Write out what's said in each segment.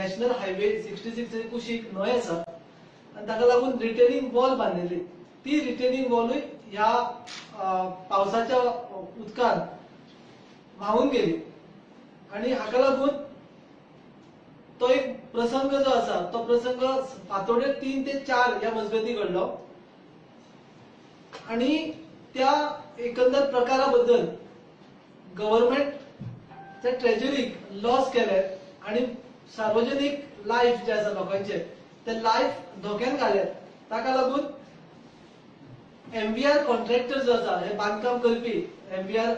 National highway 66 कुशीक न्हंय आसा आनी ताका लागून रिटेनिंग वॉल बांदिल्ली. ती रिटेनिंग वॉलूय ह्या पावसाच्या उदकान व्हांवून गेली आणि हाका लागून तो एक प्रसंग जो आसा तो प्रसंग फातोडेर 3 ते 4 ह्या मजगती घडलो आणि त्या एकंदर प्रकारा बद्दल गव्हर्नमेंट ट्रेजरीक लॉस केले आणि सार्वजनिक लाईफ जे आसा लोकांचे ते लाईफ धोक्यान घाले. ताका लागून MVR कॉन्ट्रॅक्टर जो आसा हे बांदकाम करपी MVR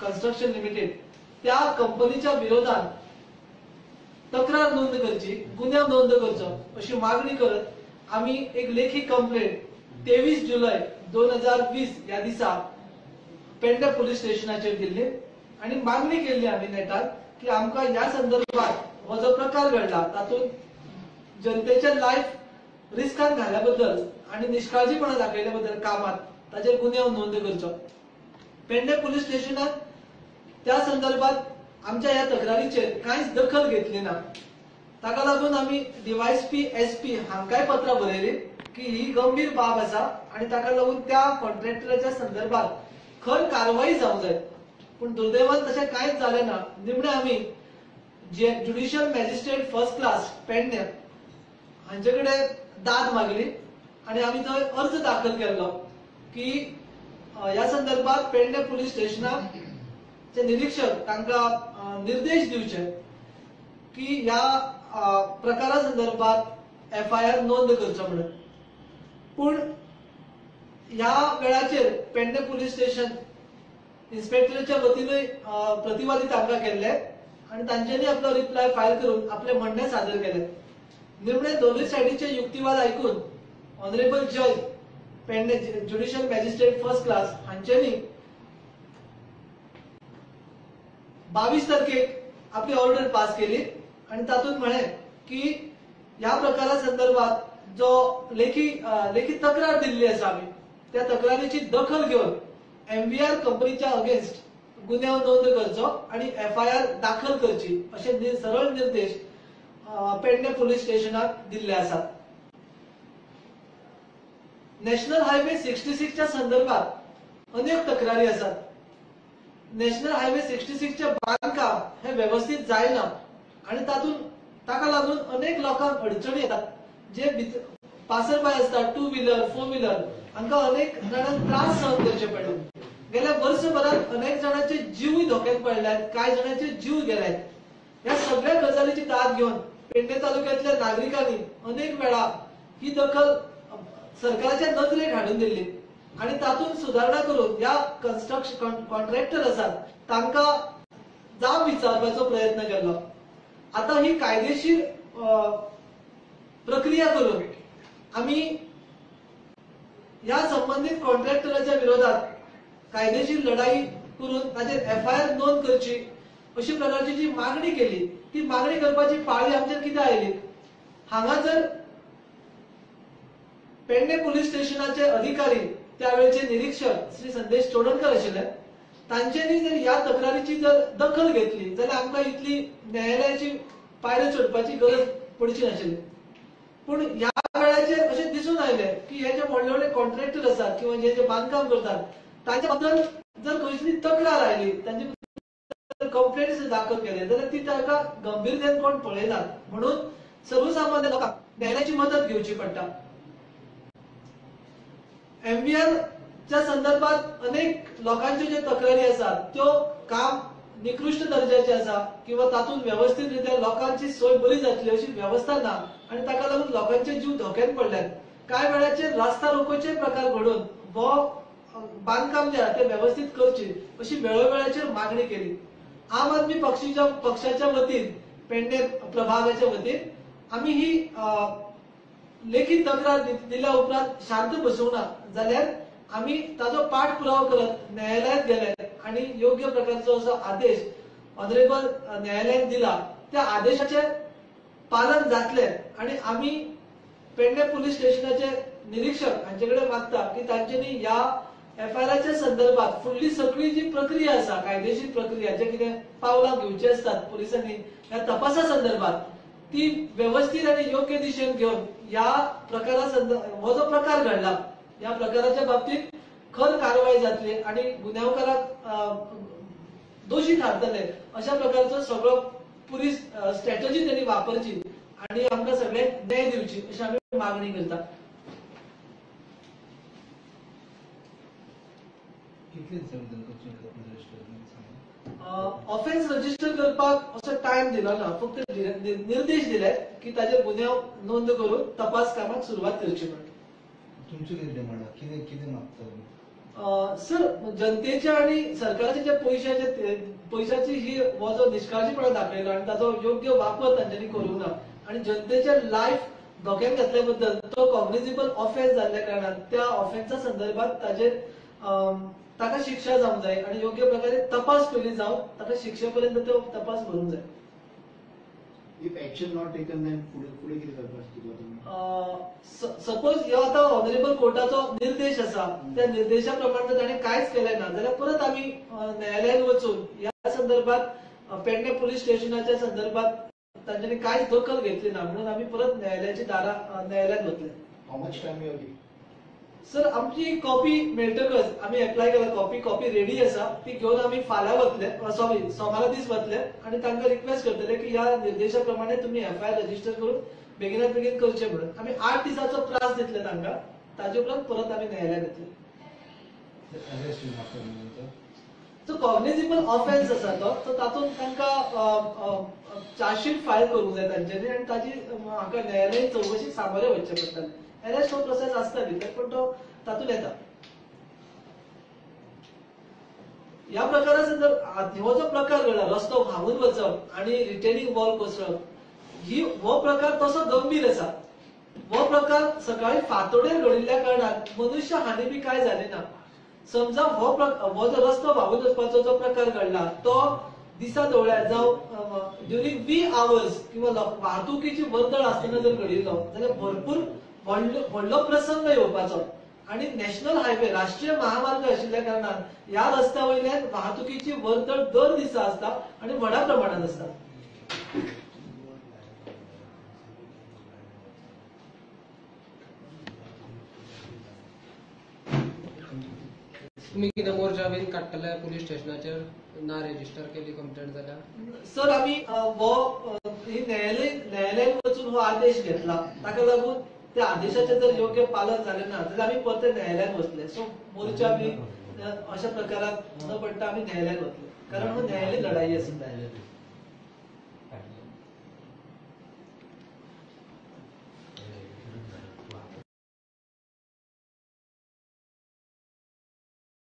कन्स्ट्रक्शन लिमिटेड त्या कंपनीच्या विरोधात तक्रार नोंद करची, गुन्हा नोंद करचो अशी मागणी करत आम्ही एक लेखी कंप्लेंट 23 जुलै 2020 या दिसा पेडणे पोलीस स्टेशनाचेर दिल्ली आणि मागणी केली आम्ही नेटार की आमकां ह्या संदर्भात हो जो प्रकार घडला तातूंत जनतेचे लाईफ रिस्कान घाल्या बद्दल आणि निष्काळजीपणा दाखयल्या बद्दल कामात ताचेर गुन्हो नोंद करचो. पेडणे पोलीस स्टेशनात त्या संदर्भात आमच्या ह्या तक्रारीचेर कांयच दखल घेतली ना. ताका लागून आम्ही DYSP SP हांकांय पत्रां बरयली की ही गंभीर बाब आसा आणि ताका लागून त्या कॉन्ट्रॅक्टराच्या संदर्भात खर कारवाई जावंक जाय. पूण दुर्दैवान तशें कांयच जालें ना. निमणे आमी judicial magistrate first class Pedne हांचे कडेन दाद मागली आणि आम्ही थंय अर्ज दाखल केल्लो की ह्या संदर्भात पेडणे पोलीस स्टेशनाक चे निरीक्षक तांकां निर्देश दिवचे की ह्या प्रकारा संदर्भात FIR नोंद करचो म्हणून. पूण ह्या वेळाचेर पेडणे पोलीस स्टेशन इन्स्पेक्टराच्या वतीनूय प्रतिवादी तांकां केल्ले आणि तांच्यांनी आपलो रिप्लाय फायल करून आपले म्हणणे सादर केले. निमणे दोनूय सायडीचे युक्तिवाद आयकून ऑनरेबल जज Pedne judicial magistrate first class हांच्यांनी 22 तारखेक आपली ऑर्डर पास केली आणि तातूंत म्हणे की ह्या प्रकारा संदर्भात जो लेखी तक्रार दिल्ली आसा आमी त्या तक्रारीची दखल घेऊन MVR कंपनीच्या अगेन्स्ट गुन्हो नोंद करचो आणि FIR दाखल करची असे सरळ निर्देश पेडणे पोलीस स्टेशनाक दिल्ले आसात. नॅशनल हायवे 66 च्या संदर्भात अनेक तक्रारी आसात. नॅशनल हायवे 66 चे बांदकाम हे व्यवस्थित जायना आणि ताका लागून अनेक लोकांक अडचणी येतात. जे पासरबाय असतात 2 व्हीलर 4 व्हीलर हांकां अनेक जाणांक त्रास सहन करचे पडले. गेल्या वर्षभरात अनेक जणांचे जीवय धोक्यात पडल्यात, कांय जणांचे जीव गेल्यात. या सगळ्या गजालीची दाद घेऊन पेडणे तालुक्यातल्या नागरिकांनी अनेक वेळा ही दखल सरकारच्या नजरेक हाडून दिल्ली आणि तातूंत सुधारणा करून या कन्स्ट्रक्शन कॉन्ट्रॅक्टर आसात तांकां जाब विचारपाचो प्रयत्न केलो. आता ही कायदेशीर प्रक्रिया करून आम्ही या संबंधित कॉन्ट्रॅक्टराच्या विरोधात कायदेशीर लढाई करून ताचेर FIR नोंद करची अशी प्रकारची जी मागणी केली ती मागणी करपाची पाळी आमचेर कितें आयली. हांगा जर पेडणे पोलीस स्टेशनाचे अधिकारी त्यावेळेचे निरीक्षक श्री संदेश चोडणकर आशिल्ले तांच्यांनी जर ह्या तक्रारीची जर दखल घेतली जाल्यार आमकां इतली न्यायालयाची पायऱ्यो चडपाची गरज पडची नाशिल्ली. पूण ह्या वेळाचेर अशें दिसून आयलें की हे जे व्हडले व्हडले कॉन्ट्रॅक्टर आसात किंवा जे बांदकाम करतात तांच्या बद्दल जर खंयची तक्रार आयली तांचे कंप्लेंट्स दाखल केले जाल्यार ती ताका गंभीरतेन कोण पळयनात. म्हणून सर्वसामान्य लोकांक न्यायालयाची मदत घेवची पडटा. MVR च्या संदर्भात अनेक लोकांचे जे तक्रारी आसात त्यो काम निकृष्ट दर्जाचे आसा किंवा तातूंत व्यवस्थितरित्या लोकांची सोय बरी जातली अशी व्यवस्था ना आणि ताका लागून लोकांचे जीव धोक्यात पडल्यात. कांय वेळाचेर रास्ता रोकोचे प्रकार घडून हो बांदकाम जे ते व्यवस्थित करची अशी वेळोवेळाचेर मागणी केली. आम आदमी पक्षाच्या वतीन पेडणे प्रभागाच्या वतीन आम्ही ही लेखी तक्रार दिल्या उपरांत शांत बसवना जाल्यार आम्ही ताजो पाठपुरावो करत न्यायालयात गेले आणि योग्य प्रकारचो असो आदेश ऑनरेबल न्यायालयान दिला. त्या आदेशाचे पालन जातले आणि आम्ही पेडणे पोलीस स्टेशनाचे निरीक्षक हांचे कडेन मागता की तांच्यांनी ह्या एफआयआरच्या संदर्भात फुडली सगळी जी प्रक्रिया आसा, कायदेशीर प्रक्रिया, जे कितें पावलां घेवची असतात पोलिसांनी ह्या तपासा संदर्भात, ती व्यवस्थित आणि योग्य दिशेन घेऊन या प्रकारा हो जो प्रकार घडला या प्रकाराच्या बाबतीत खर कारवाई जातली आणि गुन्यांवकाराक दोषी थारतले अशा प्रकारचो सगळो पुरी स्ट्रॅटेजी त्यांनी वापरची आणि आमकां सगळ्यांक न्याय दिवची अशी आमी मागणी करता. ऑफेन्स रजिस्टर करपाक असो टाइम दिलो ना, फक्त निर्देश दिले की ताजे गुन्हे नोंद करून तपास कामाक सुरवात करची म्हणून. तुमचे कितें डिमांड आहा, कितें मागता? सर, जनतेच्या आणि सरकारचे जे पैशाची ही हो जो निष्काळजीपणा दाखयलो आणि ताचो योग्य वापर तांच्यांनी करूंक ना आणि जनतेचे लायफ धोक्यात घातल्या बद्दल तो कॉग्निझेबल ऑफेन्स जाल्ल्या कारणान त्या ऑफेन्सा संदर्भात ताजेर ताका शिक्षा जावंक जाय आणि योग्य प्रकारे तपास पयली जावन ताका शिक्षेपर्यंत तो तपास भरूंक जाय. If action not taken, then पुढे किती करपाक तुम्ही? सपोज ह्यो आता ऑनरेबल कोर्टाचो निर्देश आसा, त्या निर्देशाप्रमाणे जर ताणें कांयच केलें ना जाल्यार परत आमी न्यायालयात वचून ह्या संदर्भात पेडणे पोलीस स्टेशनाच्या संदर्भात तांच्यांनी कांयच दखल घेतली ना म्हणून आमी परत न्यायालयाची दारां न्यायालयात वतले. How much time you have? Sir, आमची कॉपी मेळटकच आमी एप्लाय केला, कॉपी रेडी आसा, ती घेऊन आमी फाल्यां वतले, सॉरी सोमारा दीस वतले आणि तांकां रिक्वेस्ट करतले की ह्या निर्देशाप्रमाणे तुम्ही एफआयआर रजिस्टर करून बेगिनात बेगीन करचे म्हणून. आमी 8 दिसाचो त्रास दितले तांकां, ताजे उपरांत परत आमी न्यायालयात येतले. जो कॉग्निझेबल ऑफेन्स आसा तो तातूंत तांकां चार्जशीट फायल करूंक जाय तांच्यांनी आणि ताजी हाका न्यायालयीन चौकशीक सामोरे वचचें पडटलें. अरेस्ट हो प्रोसेस आसता भितर, पण तो तातूंत येता. या प्रकारा संदर्भात हो जो प्रकार घडला, रस्तो भांगून वचप आणि रिटेनिंग वॉल कोसळप, हो प्रकार तसो गंभीर आसा. हो प्रकार सकाळी फांतोडेर घडिल्ल्या कारणान मनुष्य हानी बी काय जाली ना. समजा हो जो रस्तो भांगून वचपाचो जो प्रकार घडला तो दिसा दोळ्या जावं ड्युरिंग वी आवर्स किंवा वाहतुकीची वर्दळ आसतना जर घडिल्लो जाल्यार भरपूर व्हडलो प्रसंग येवपाचो आणि नॅशनल हायवे, राष्ट्रीय महामार्ग आशिल्ल्या कारणान ह्या रस्त्या वयल्यान वाहतुकीची वर्दळ दर दिसा आसता आणि व्हडा प्रमाणात आसता. तुम्ही कितें मोर्चा बीन काडटले पुलीस स्टेशनाचेर ना रेजिस्टर केली कंप्लेंट जाल्यार? सर, आमी ही न्यायालयात वचून हो आदेश घेतला, ताका लागून त्या आदेशाचे जर योग्य पालन झाले ना जाल्यार आमी परत न्यायालयात वतले. सो मोर्चा बी अशा प्रकारात न पडटा आमी न्यायालयात वतले, कारण हो न्यायालयीन लढाई आसा.